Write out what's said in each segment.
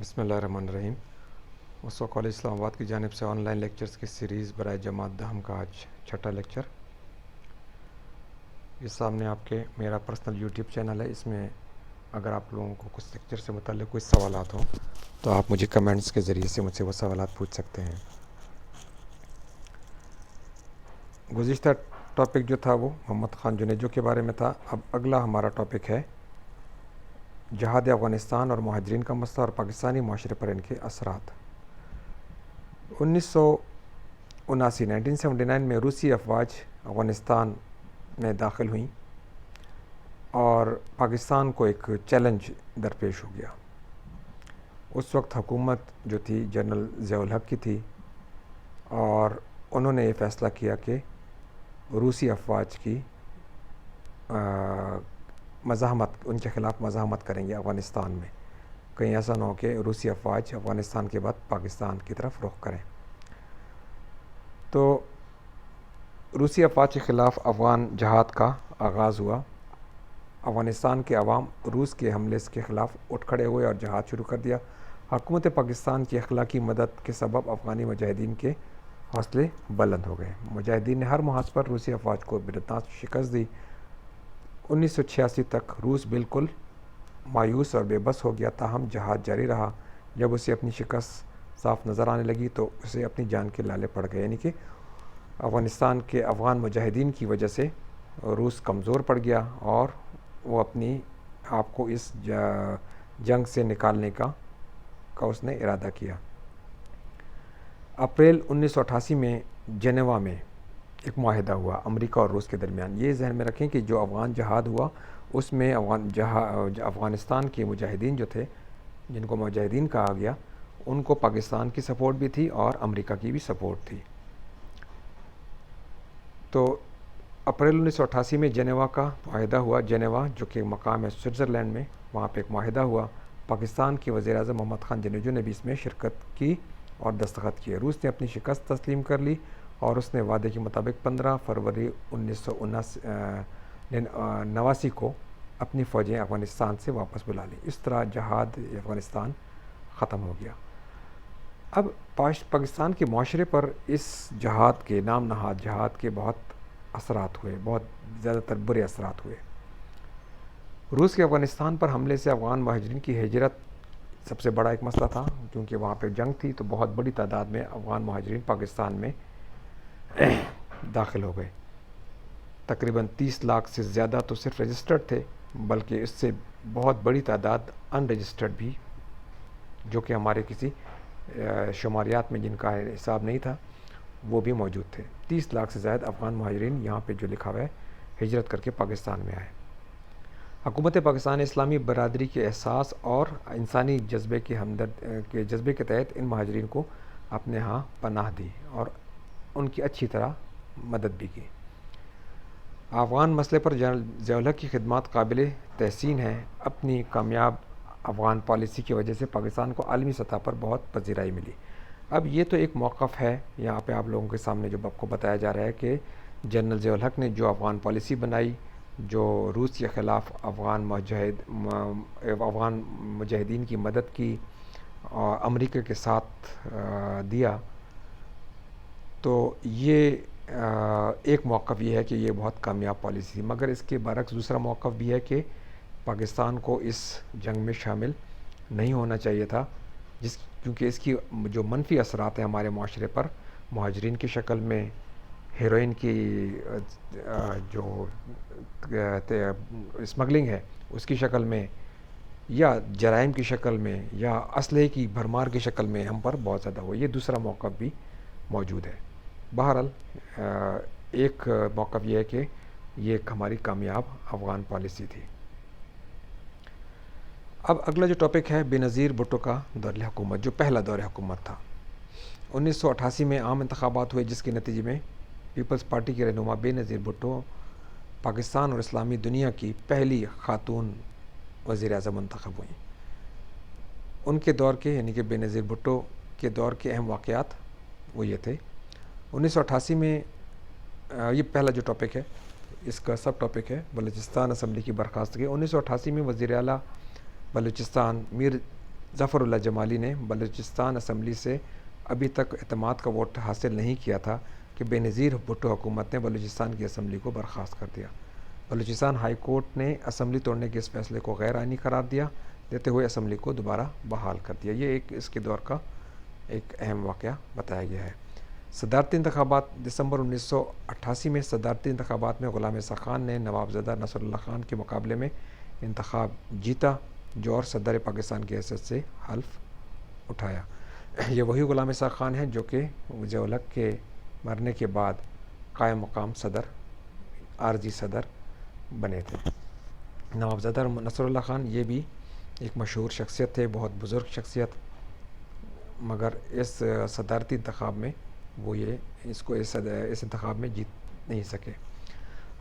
بسم اللہ الرحمن الرحیم۔ مسعود کالج اسلام آباد کی جانب سے آن لائن لیکچرز کی سیریز برائے جماعت دہم کا آج چھٹا لیکچر۔ یہ سامنے آپ کے میرا پرسنل یوٹیوب چینل ہے۔ اس میں اگر آپ لوگوں کو کچھ لیکچر سے متعلق کوئی سوالات ہوں تو آپ مجھے کمنٹس کے ذریعے سے مجھ سے وہ سوالات پوچھ سکتے ہیں۔ گزشتہ ٹاپک جو تھا وہ محمد خان جنیجو کے بارے میں تھا۔ اب اگلا ہمارا ٹاپک ہے جہاد افغانستان اور مہاجرین کا مسئلہ اور پاکستانی معاشرے پر ان کے اثرات۔ 1979 میں روسی افواج افغانستان میں داخل ہوئیں اور پاکستان کو ایک چیلنج درپیش ہو گیا۔ اس وقت حکومت جو تھی جنرل ضیاء الحق کی تھی اور انہوں نے یہ فیصلہ کیا کہ روسی افواج کی مزاحمت، ان کے خلاف مزاحمت کریں گے افغانستان میں، کہیں ایسا نہ ہو کہ روسی افواج افغانستان کے بعد پاکستان کی طرف رخ کریں۔ تو روسی افواج کے خلاف افغان جہاد کا آغاز ہوا۔ افغانستان کے عوام روس کے حملے کے خلاف اٹھ کھڑے ہوئے اور جہاد شروع کر دیا۔ حکومت پاکستان کی اخلاقی مدد کے سبب افغانی مجاہدین کے حوصلے بلند ہو گئے۔ مجاہدین نے ہر محاذ پر روسی افواج کو برداشت شکست دی۔ 1986 تک روس بالکل مایوس اور بے بس ہو گیا، تاہم جہاد جاری رہا۔ جب اسے اپنی شکست صاف نظر آنے لگی تو اسے اپنی جان کے لالے پڑ گئے، یعنی کہ افغانستان کے افغان مجاہدین کی وجہ سے روس کمزور پڑ گیا اور وہ اپنی آپ کو اس جنگ سے نکالنے کا اس نے ارادہ کیا۔ اپریل 1988 میں جنیوا میں ایک معاہدہ ہوا امریکہ اور روس کے درمیان۔ یہ ذہن میں رکھیں کہ جو افغان جہاد ہوا اس میں افغانستان کے مجاہدین جو تھے، جن کو مجاہدین کہا گیا، ان کو پاکستان کی سپورٹ بھی تھی اور امریکہ کی بھی سپورٹ تھی۔ تو اپریل 1988 میں جنیوا کا معاہدہ ہوا۔ جنیوا جو کہ مقام ہے سوئٹزرلینڈ میں، وہاں پہ ایک معاہدہ ہوا۔ پاکستان کے وزیر اعظم محمد خان جنیجو نے بھی اس میں شرکت کی اور دستخط کیے۔ روس نے اپنی شکست تسلیم کر لی اور اس نے وعدے کے مطابق 15 فروری 1989 کو اپنی فوجیں افغانستان سے واپس بلا لی۔ اس طرح جہاد افغانستان ختم ہو گیا۔ اب پاکستان کے معاشرے پر اس جہاد کے نام نہاد جہاد کے بہت اثرات ہوئے، بہت زیادہ تر برے اثرات ہوئے۔ روس کے افغانستان پر حملے سے افغان مہاجرین کی ہجرت سب سے بڑا ایک مسئلہ تھا، کیونکہ وہاں پہ جنگ تھی تو بہت بڑی تعداد میں افغان مہاجرین پاکستان میں داخل ہو گئے۔ تقریباً 30 لاکھ سے زیادہ تو صرف رجسٹرڈ تھے، بلکہ اس سے بہت بڑی تعداد ان رجسٹرڈ بھی، جو کہ ہمارے کسی شماریات میں جن کا حساب نہیں تھا، وہ بھی موجود تھے۔ 30 لاکھ سے زائد افغان مہاجرین یہاں پہ جو لکھا ہوا ہے ہجرت کر کے پاکستان میں آئے۔ حکومت پاکستان اسلامی برادری کے احساس اور انسانی جذبے کے تحت ان مہاجرین کو اپنے ہاں پناہ دی اور ان کی اچھی طرح مدد بھی کی۔ افغان مسئلے پر جنرل ضیاء الحق کی خدمات قابل تحسین ہیں۔ اپنی کامیاب افغان پالیسی کی وجہ سے پاکستان کو عالمی سطح پر بہت پذیرائی ملی۔ اب یہ تو ایک موقف ہے یہاں پہ آپ لوگوں کے سامنے جو آپ کو بتایا جا رہا ہے کہ جنرل ضیاء الحق نے جو افغان پالیسی بنائی، جو روس کے خلاف افغان مجاہدین کی مدد کی اور امریکہ کے ساتھ دیا، تو یہ ایک موقف یہ ہے کہ یہ بہت کامیاب پالیسی تھی۔ مگر اس کے برعکس دوسرا موقف بھی ہے کہ پاکستان کو اس جنگ میں شامل نہیں ہونا چاہیے تھا، کیونکہ اس کی جو منفی اثرات ہیں ہمارے معاشرے پر، مہاجرین کی شکل میں، ہیروئن کی جو اسمگلنگ ہے اس کی شکل میں، یا جرائم کی شکل میں، یا اسلحے کی بھرمار کی شکل میں ہم پر بہت زیادہ ہوا۔ یہ دوسرا موقف بھی موجود ہے۔ بہرحال ایک موقف یہ ہے کہ یہ ایک ہماری کامیاب افغان پالیسی تھی۔ اب اگلا جو ٹاپک ہے بینظیر بھٹو کا دور حکومت، جو پہلا دور حکومت تھا۔ 1988 میں عام انتخابات ہوئے جس کے نتیجے میں پیپلز پارٹی کے رہنما بینظیر بھٹو پاکستان اور اسلامی دنیا کی پہلی خاتون وزیر اعظم منتخب ہوئیں۔ ان کے دور کے، یعنی کہ بینظیر بھٹو کے دور کے اہم واقعات وہ یہ تھے۔ 1988 میں یہ پہلا جو ٹاپک ہے، اس کا سب ٹاپک ہے بلوچستان اسمبلی کی برخاستگی۔ 1988 میں وزیر اعلیٰ بلوچستان میر ظفر اللہ جمالی نے بلوچستان اسمبلی سے ابھی تک اعتماد کا ووٹ حاصل نہیں کیا تھا کہ بے نظیر بھٹو حکومت نے بلوچستان کی اسمبلی کو برخاست کر دیا۔ بلوچستان ہائی کورٹ نے اسمبلی توڑنے کے اس فیصلے کو غیر آئینی قرار دیتے ہوئے اسمبلی کو دوبارہ بحال کر دیا۔ یہ ایک اس کے دور کا ایک اہم واقعہ بتایا گیا ہے۔ صدارتی انتخابات دسمبر 1988 میں صدارتی انتخابات میں غلام عیسیٰ خان نے نوابزادہ نصر اللہ خان کے مقابلے میں انتخاب جیتا، جو اور صدر پاکستان کی حیثیت سے حلف اٹھایا۔ یہ وہی غلام عیسیٰ خان ہیں جو کہ ضیاء الحق کے مرنے کے بعد قائم مقام عارضی صدر بنے تھے۔ نوابزادہ نصر اللہ خان یہ بھی ایک مشہور شخصیت تھے، بہت بزرگ شخصیت، مگر اس صدارتی انتخاب میں وہ اس انتخاب میں جیت نہیں سکے۔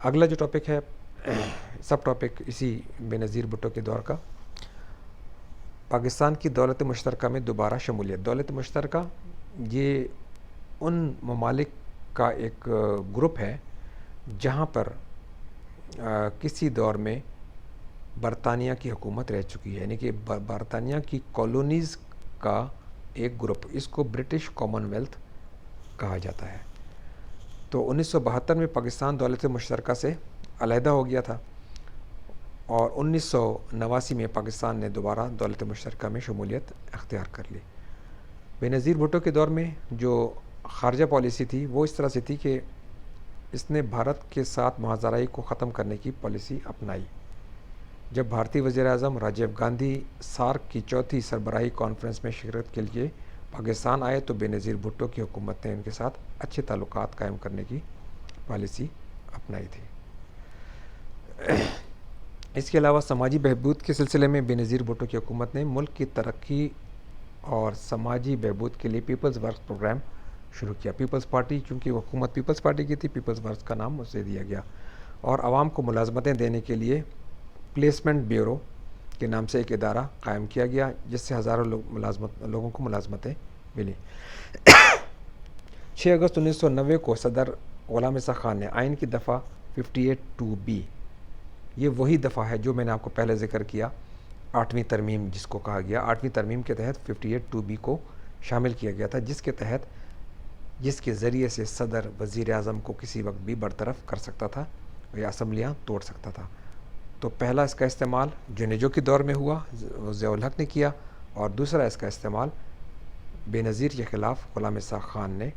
اگلا جو ٹاپک ہے، سب ٹاپک اسی بے نظیر بھٹو کے دور کا، پاکستان کی دولت مشترکہ میں دوبارہ شمولیت۔ دولت مشترکہ یہ ان ممالک کا ایک گروپ ہے جہاں پر کسی دور میں برطانیہ کی حکومت رہ چکی ہے، یعنی کہ برطانیہ کی کالونیز کا ایک گروپ، اس کو برٹش کامن ویلتھ کہا جاتا ہے۔ تو 1972 میں پاکستان دولت مشترکہ سے علیحدہ ہو گیا تھا، اور 1989 میں پاکستان نے دوبارہ دولت مشترکہ میں شمولیت اختیار کر لی۔ بے نظیر بھٹو کے دور میں جو خارجہ پالیسی تھی وہ اس طرح سے تھی کہ اس نے بھارت کے ساتھ مہاجرائی کو ختم کرنے کی پالیسی اپنائی۔ جب بھارتی وزیر اعظم راجیو گاندھی سارک کی چوتھی سربراہی کانفرنس میں شرکت کے لیے پاکستان آئے تو بے نظیر بھٹو کی حکومت نے ان کے ساتھ اچھے تعلقات قائم کرنے کی پالیسی اپنائی تھی۔ اس کے علاوہ سماجی بہبود کے سلسلے میں بے نظیر بھٹو کی حکومت نے ملک کی ترقی اور سماجی بہبود کے لیے پیپلز ورکس پروگرام شروع کیا۔ پیپلز پارٹی، چونکہ حکومت پیپلز پارٹی کی تھی، پیپلز ورکس کا نام اسے دیا گیا، اور عوام کو ملازمتیں دینے کے لیے پلیسمنٹ بیورو کے نام سے ایک ادارہ قائم کیا گیا، جس سے ہزاروں لوگوں کو ملازمتیں ملی۔ 6 اگست 1990 کو صدر غلام عیسیٰ خان نے آئین کی دفعہ 58(2)B، یہ وہی دفعہ ہے جو میں نے آپ کو پہلے ذکر کیا، 8ویں ترمیم جس کو کہا گیا، 8ویں ترمیم کے تحت 58(2)B کو شامل کیا گیا تھا، جس کے ذریعے سے صدر وزیر اعظم کو کسی وقت بھی برطرف کر سکتا تھا یا اسمبلیاں توڑ سکتا تھا۔ تو پہلا اس کا استعمال جنیجو کے دور میں ہوا، ضیاء الحق نے کیا، اور دوسرا اس کا استعمال بے نظیر کے خلاف غلام عیسیٰ خان نے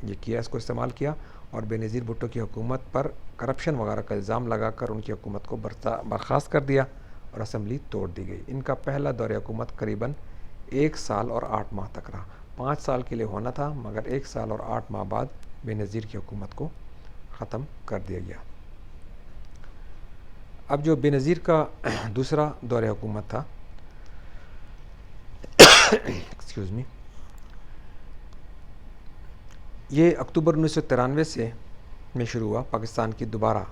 یہ کیا، اس کو استعمال کیا، اور بے نظیر بھٹو کی حکومت پر کرپشن وغیرہ کا الزام لگا کر ان کی حکومت کو برخاست کر دیا اور اسمبلی توڑ دی گئی۔ ان کا پہلا دور حکومت قریباً 1 سال اور 8 ماہ تک رہا۔ 5 سال کے لیے ہونا تھا، مگر 1 سال اور 8 ماہ بعد بے نظیر کی حکومت کو ختم کر دیا گیا۔ اب جو بے نظیر کا دوسرا دور حکومت تھا ایکسکیوز می، یہ اکتوبر 1993 میں شروع ہوا۔ پاکستان کی دوبارہ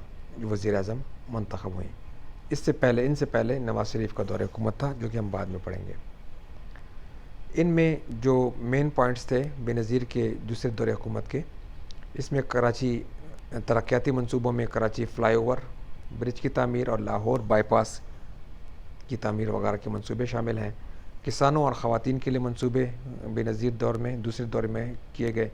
وزیر اعظم منتخب ہوئیں۔ ان سے پہلے نواز شریف کا دور حکومت تھا، جو کہ ہم بعد میں پڑھیں گے۔ ان میں جو مین پوائنٹس تھے بے نظیر کے دوسرے دور حکومت کے، اس میں کراچی ترقیاتی منصوبوں میں کراچی فلائی اوور برج کی تعمیر اور لاہور بائی پاس کی تعمیر وغیرہ کے منصوبے شامل ہیں۔ کسانوں اور خواتین کے لیے منصوبے بے نظیر دوسرے دور میں کیے گئے۔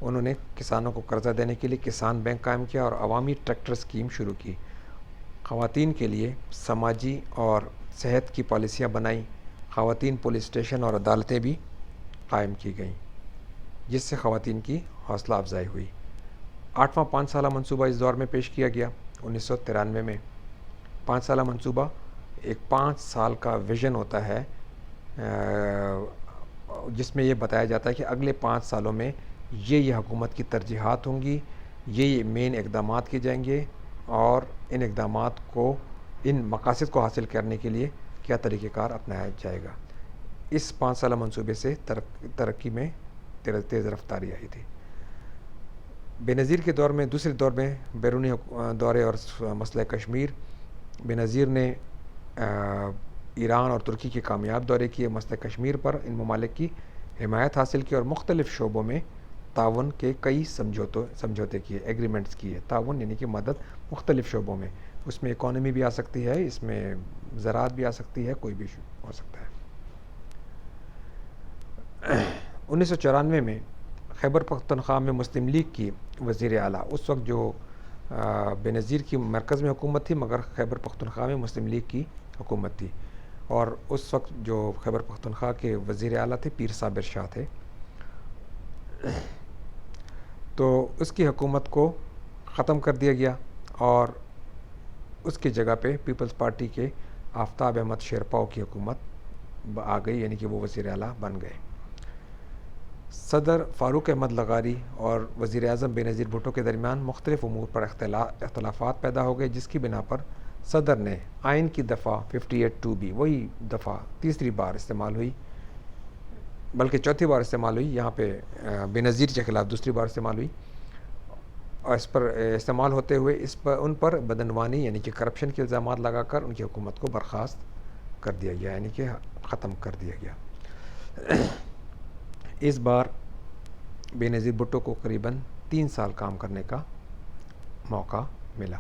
انہوں نے کسانوں کو قرضہ دینے کے لیے کسان بینک قائم کیا اور عوامی ٹریکٹر اسکیم شروع کی۔ خواتین کے لیے سماجی اور صحت کی پالیسیاں بنائیں۔ خواتین پولیس اسٹیشن اور عدالتیں بھی قائم کی گئیں، جس سے خواتین کی حوصلہ افزائی ہوئی۔ 8واں 5 سالہ منصوبہ اس دور میں پیش کیا گیا 1993 میں۔ 5 سالہ منصوبہ ایک 5 سال کا ویژن ہوتا ہے، جس میں یہ بتایا جاتا ہے کہ اگلے 5 سالوں میں یہ حکومت کی ترجیحات ہوں گی، یہ مین اقدامات کیے جائیں گے، اور ان اقدامات کو، ان مقاصد کو حاصل کرنے کے لیے کیا طریقہ کار اپنایا جائے گا۔ اس 5 سالہ منصوبے سے ترقی میں تیز رفتاری آئی تھی۔ بے نظیر کے دور میں، دوسرے دور میں، بیرونی دورے اور مسئلہ کشمیر، بے نظیر نے ایران اور ترکی کے کامیاب دورے کیے، مسئلہ کشمیر پر ان ممالک کی حمایت حاصل کی اور مختلف شعبوں میں تعاون کے کئی سمجھوتے کیے، ایگریمنٹس کیے۔ تعاون یعنی کہ مدد مختلف شعبوں میں، اس میں اکانومی بھی آ سکتی ہے، اس میں زراعت بھی آ سکتی ہے، کوئی بھی ہو سکتا ہے۔ 1994 میں خیبر پختونخوا میں مسلم لیگ کی وزیر اعلیٰ، اس وقت جو بینظیر کی مرکز میں حکومت تھی مگر خیبر پختونخوا میں مسلم لیگ کی حکومت تھی، اور اس وقت جو خیبر پختونخوا کے وزیر اعلیٰ تھے پیر صابر شاہ تھے، تو اس کی حکومت کو ختم کر دیا گیا اور اس کی جگہ پہ پیپلز پارٹی کے آفتاب احمد شیرپاؤ کی حکومت آ گئی، یعنی کہ وہ وزیر اعلیٰ بن گئے۔ صدر فاروق احمد لغاری اور وزیر اعظم بینظیر بھٹو کے درمیان مختلف امور پر اختلافات پیدا ہو گئے، جس کی بنا پر صدر نے آئین کی دفعہ 58(2)B، وہی دفعہ تیسری بار استعمال ہوئی، بلکہ چوتھی بار استعمال ہوئی، یہاں پہ بینظیر کے خلاف دوسری بار استعمال ہوئی، اور اس پر استعمال ہوتے ہوئے ان پر بدعنوانی یعنی کہ کرپشن کے الزامات لگا کر ان کی حکومت کو برخاست کر دیا گیا، یعنی کہ ختم کر دیا گیا۔ اس بار بینظیر بھٹو کو قریباً 3 سال کام کرنے کا موقع ملا۔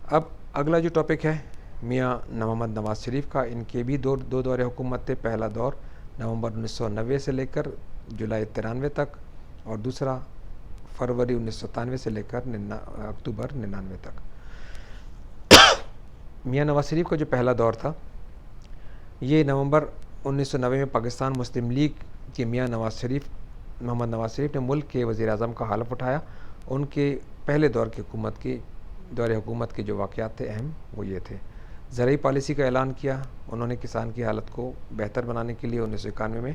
اب اگلا جو ٹاپک ہے میاں محمد نواز شریف کا، ان کے بھی دو دور حکومت تھے۔ پہلا دور نومبر 1990 سے لے کر جولائی 93 تک، اور دوسرا فروری 1997 سے لے کر اکتوبر 99 تک۔ میاں نواز شریف کا جو پہلا دور تھا یہ نومبر 1990 میں پاکستان مسلم لیگ کے میاں محمد نواز شریف نے ملک کے وزیر اعظم کا حلف اٹھایا۔ ان کے پہلے دور کی حکومت کے جو واقعات تھے اہم وہ یہ تھے: زرعی پالیسی کا اعلان کیا، انہوں نے کسان کی حالت کو بہتر بنانے کے لیے 1991 میں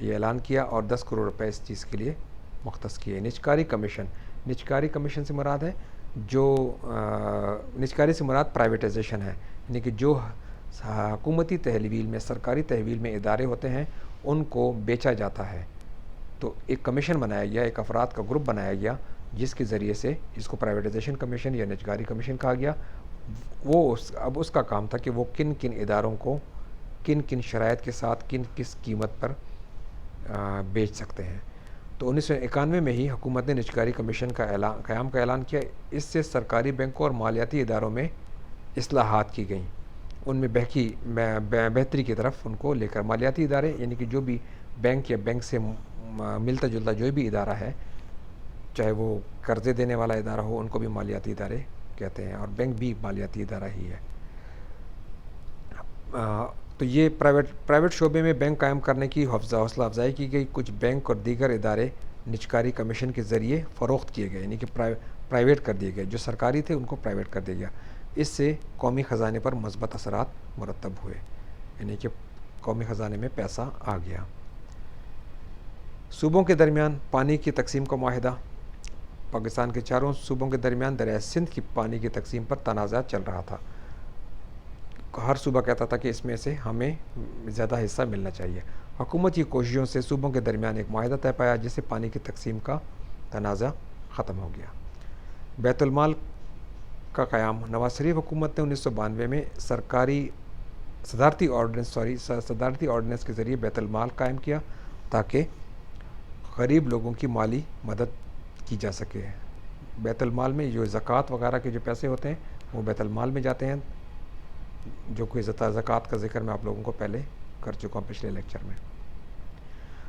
یہ اعلان کیا اور 10 کروڑ روپے اس چیز کے لیے مختص کیے۔ نجکاری کمیشن سے مراد ہے نجکاری سے مراد پرائیویٹائزیشن ہے، یعنی کہ جو حکومتی تحویل میں، سرکاری تحویل میں ادارے ہوتے ہیں ان کو بیچا جاتا ہے، تو ایک کمیشن بنایا گیا، ایک افراد کا گروپ بنایا گیا جس کے ذریعے سے اس کو پرائیویٹائزیشن کمیشن یا نجکاری کمیشن کہا گیا۔ اب اس کا کام تھا کہ وہ کن اداروں کو کن شرائط کے ساتھ کس قیمت پر بیچ سکتے ہیں۔ تو 1991 میں ہی حکومت نے نجکاری کمیشن کا قیام کا اعلان کیا۔ اس سے سرکاری بینکوں اور مالیاتی اداروں میں اصلاحات کی گئیں، ان میں بہتری کی طرف ان کو لے کر مالیاتی ادارے، یعنی کہ جو بھی بینک یا بینک سے ملتا جلتا جو بھی ادارہ ہے، چاہے وہ قرضے دینے والا ادارہ ہو، ان کو بھی مالیاتی ادارے کہتے ہیں، اور بینک بھی مالیاتی ادارہ ہی ہے۔ تو یہ پرائیویٹ شعبے میں بینک قائم کرنے کی حوصلہ افزائی کی گئی۔ کچھ بینک اور دیگر ادارے نجکاری کمیشن کے ذریعے فروخت کیے گئے، یعنی کہ پرائیویٹ کر دیے گئے، جو سرکاری تھے ان کو پرائیویٹ کر دیا گیا۔ اس سے قومی خزانے پر مثبت اثرات مرتب ہوئے، یعنی کہ قومی خزانے میں پیسہ آ گیا۔ صوبوں کے درمیان پانی کی تقسیم کا معاہدہ، پاکستان کے 4 صوبوں کے درمیان دریائے سندھ کی پانی کی تقسیم پر تنازع چل رہا تھا۔ ہر صوبہ کہتا تھا کہ اس میں سے ہمیں زیادہ حصہ ملنا چاہیے۔ حکومت کی کوششوں سے صوبوں کے درمیان ایک معاہدہ طے پایا جس سے پانی کی تقسیم کا تنازع ختم ہو گیا۔ بیت المال کا قیام، نواز شریف حکومت نے 1992 میں صدارتی آرڈیننس کے ذریعے بیت المال قائم کیا تاکہ غریب لوگوں کی مالی مدد کی جا سکے۔ بیت المال میں جو زکوٰۃ وغیرہ کے جو پیسے ہوتے ہیں وہ بیت المال میں جاتے ہیں، جو کوئی زکوٰۃ کا ذکر میں آپ لوگوں کو پہلے کر چکا ہوں پچھلے لیکچر میں۔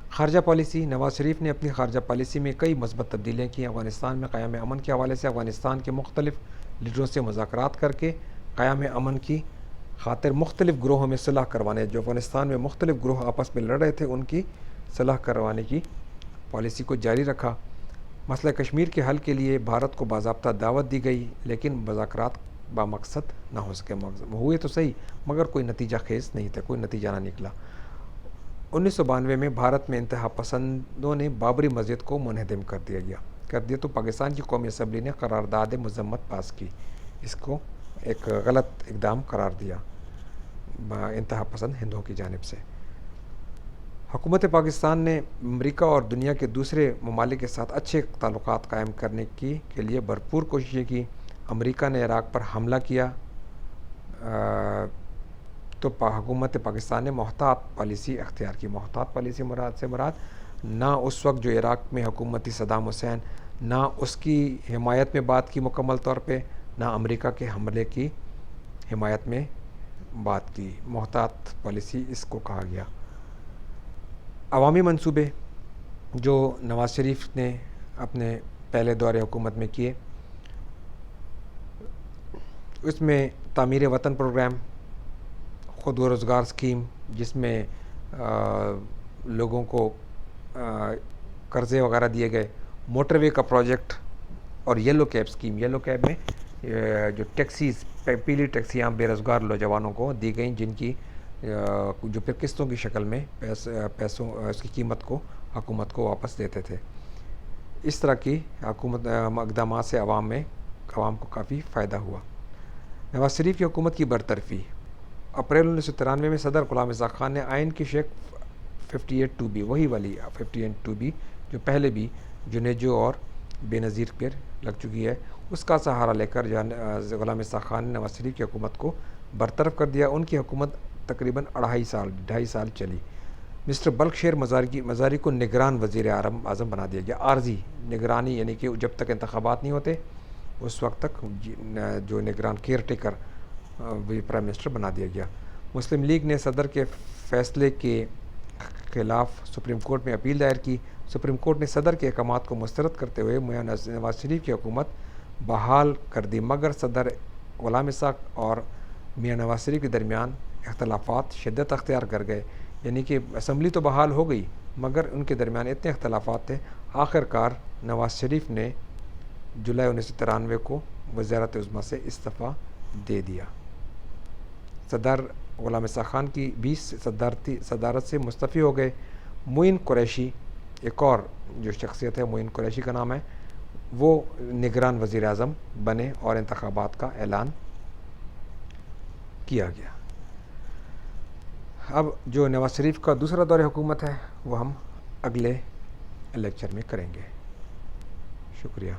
خارجہ پالیسی، نواز شریف نے اپنی خارجہ پالیسی میں کئی مثبت تبدیلیاں کی۔ افغانستان میں قیام امن کے حوالے سے افغانستان کے مختلف لیڈروں سے مذاکرات کر کے قیام امن کی خاطر مختلف گروہوں میں صلح کروانے، جو افغانستان میں مختلف گروہ آپس میں لڑ رہے تھے ان کی صلح کروانے کی پالیسی کو جاری رکھا۔ مسئلہ کشمیر کے حل کے لیے بھارت کو باضابطہ دعوت دی گئی، لیکن مذاکرات بامقصد نہ ہو سکے، ہوئے تو صحیح مگر کوئی نتیجہ خیز نہیں تھا، کوئی نتیجہ نہ نکلا۔ 1992 میں بھارت میں انتہا پسندوں نے بابری مسجد کو منہدم کر دیا تو پاکستان کی قومی اسمبلی نے قرارداد مذمت پاس کی، اس کو ایک غلط اقدام قرار دیا انتہا پسند ہندوؤں کی جانب سے۔ حکومت پاکستان نے امریکہ اور دنیا کے دوسرے ممالک کے ساتھ اچھے تعلقات قائم کرنے کے لیے بھرپور کوششیں کی۔ امریکہ نے عراق پر حملہ کیا تو حکومت پاکستان نے محتاط پالیسی اختیار کی۔ محتاط پالیسی سے مراد نہ اس وقت جو عراق میں حکومتی صدام حسین، نہ اس کی حمایت میں بات کی مکمل طور پہ، نہ امریکہ کے حملے کی حمایت میں بات کی۔ محتاط پالیسی اس کو کہا گیا۔ عوامی منصوبے جو نواز شریف نے اپنے پہلے دور حکومت میں کیے، اس میں تعمیر وطن پروگرام، خود و روزگار اسکیم جس میں لوگوں کو قرضے وغیرہ دیے گئے، موٹر وے کا پروجیکٹ، اور yellow cab scheme. Yellow cab میں جو ٹیکسیز، پیلی ٹیکسیاں بے روزگار نوجوانوں کو دی گئیں، جن کی جو پھر قسطوں کی شکل میں پیسوں اس کی قیمت کو حکومت کو واپس دیتے تھے. اس طرح کی حکومت اقدامات سے عوام کو کافی فائدہ ہوا. نواز شریف کی حکومت کی برطرفی. اپریل 1993 میں صدر غلام رضا خان نے آئین کی شیخ 58(2)B، وہی والی 58(2)B جو پہلے بھی جنیجو اور بے نظیر پر لگ چکی ہے، اس کا سہارا لے کر غلام رضا خان نے نواز شریف کی حکومت کو برطرف کر دیا. ان کی حکومت تقریباً 2.5 سال چلی. مسٹر بلخ شیر مزاری کو نگران وزیر اعظم بنا دیا گیا. عارضی نگرانی، یعنی کہ جب تک انتخابات نہیں ہوتے اس وقت تک جو نگران کیئر ٹیکر پرائم منسٹر بنا دیا گیا. مسلم لیگ نے صدر کے فیصلے کے خلاف سپریم کورٹ میں اپیل دائر کی. سپریم کورٹ نے صدر کے احکامات کو مسترد کرتے ہوئے میاں نواز شریف کی حکومت بحال کر دی، مگر صدر غلام اسحاق اور میاں نواز شریف کے درمیان اختلافات شدت اختیار کر گئے. یعنی کہ اسمبلی تو بحال ہو گئی مگر ان کے درمیان اتنے اختلافات تھے، آخر کار نواز شریف نے جولائی 1993 کو وزارت عظمیٰ سے استعفیٰ دے دیا. صدر غلام اسحاق خان کی 20 صدارت سے مستعفی ہو گئے. معین قریشی، ایک اور جو شخصیت ہے معین قریشی کا نام ہے، وہ نگران وزیر اعظم بنے اور انتخابات کا اعلان کیا گیا. اب جو نواز شریف کا دوسرا دور حکومت ہے وہ ہم اگلے لیکچر میں کریں گے. شکریہ.